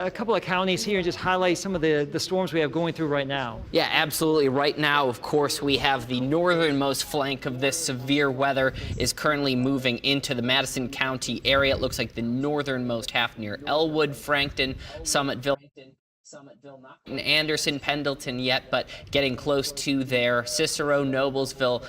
A couple of counties here and just highlight some of the storms we have going through right now. Yeah, absolutely. Right now, of course, we have the northernmost flank of this severe weather is currently moving into the Madison County area. It looks like the northernmost half near Elwood, Frankton, Summitville. Not in Anderson, Pendleton yet, but getting close to there. Cicero, Noblesville,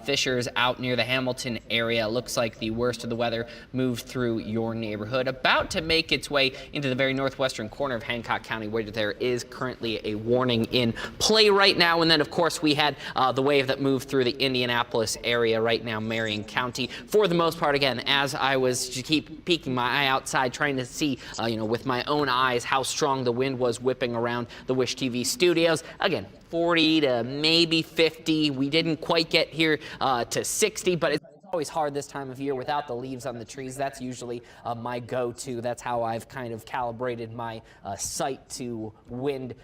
Fishers out near the Hamilton area. Looks like the worst of the weather moved through your neighborhood. About to make its way into the very northwestern corner of Hancock County, where there is currently a warning in play right now. And then, of course, we had the wave that moved through the Indianapolis area right now, Marion County. For the most part, again, as I was to keep peeking my eye outside, trying to see, with my own eyes how strong the wind was whipping around the Wish TV studios. Again, 40 to maybe 50. We didn't quite get here to 60, but it's always hard this time of year without the leaves on the trees. That's usually my go-to. That's how I've kind of calibrated my sight to wind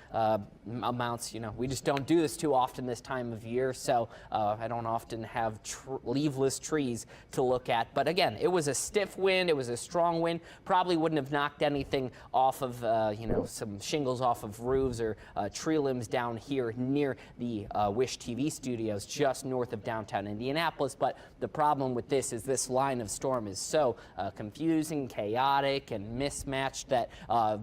amounts. We just don't do this too often this time of year, so I don't often have leafless trees to look at. But again, it was a stiff wind. It was a strong wind. Probably wouldn't have knocked anything off of, some shingles off of roofs or tree limbs down here near the Wish TV studios just north of downtown Indianapolis. But the problem with this is this line of storm is so confusing, chaotic, and mismatched that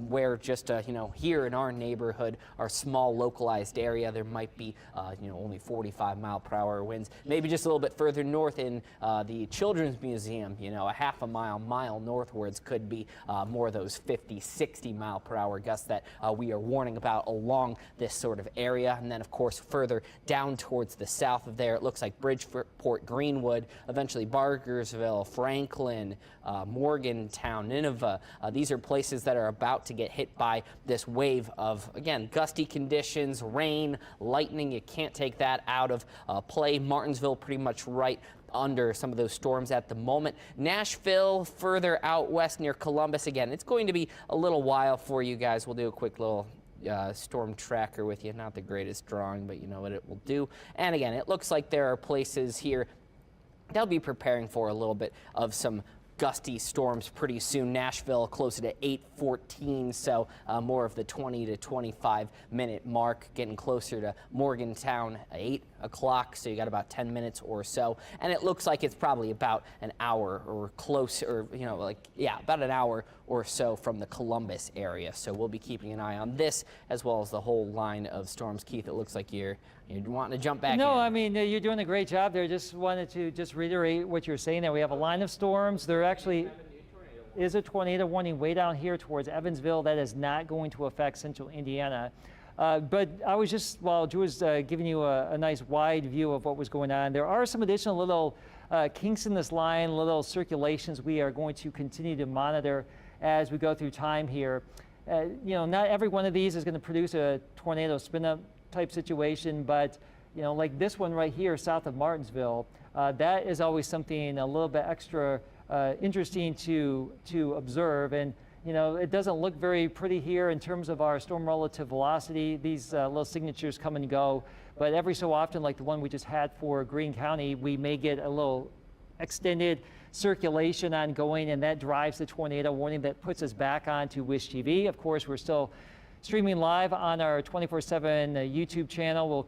where just, here in our neighborhood, our small localized area, there might be, only 45-mile-per-hour winds. Maybe just a little bit further north in the Children's Museum, a half a mile northwards could be more of those 50, 60-mile-per-hour gusts that we are warning about along this sort of area. And then, of course, further down towards the south of there, it looks like Bridgeport, Greenwood, eventually Bargersville, Franklin, Morgantown, Nineveh. These are places that are about to get hit by this wave of, again, gusty conditions, rain, lightning. You can't take that out of play. Martinsville pretty much right under some of those storms at the moment. Nashville further out west near Columbus. Again, it's going to be a little while for you guys. We'll do a quick little storm tracker with you. Not the greatest drawing, but you know what it will do. And again, it looks like there are places here they'll be preparing for a little bit of some gusty storms pretty soon. Nashville closer to 8:14, so more of the 20 to 25 minute mark, getting closer to Morgantown at 8 o'clock, so you got about 10 minutes or so. And it looks like it's probably about an hour or close, or about an hour or so from the Columbus area. So we'll be keeping an eye on this as well as the whole line of storms. Keith, it looks like you're wanting to jump back in. No, I mean, you're doing a great job there. Just wanted to reiterate what you're saying there. We have a line of storms. There actually is a tornado warning way down here towards Evansville. That is not going to affect central Indiana. But I was just, while Drew was giving you a nice wide view of what was going on, there are some additional little kinks in this line, little circulations we are going to continue to monitor as we go through time here. Not every one of these is going to produce a tornado spin-up type situation, but like this one right here south of Martinsville, that is always something a little bit extra interesting to observe. And it doesn't look very pretty here in terms of our storm relative velocity. These little signatures come and go, but every so often, like the one we just had for Greene County, we may get a little extended circulation ongoing, and that drives the tornado warning that puts us back onto Wish TV. Of course, we're still streaming live on our 24/7 YouTube channel. We'll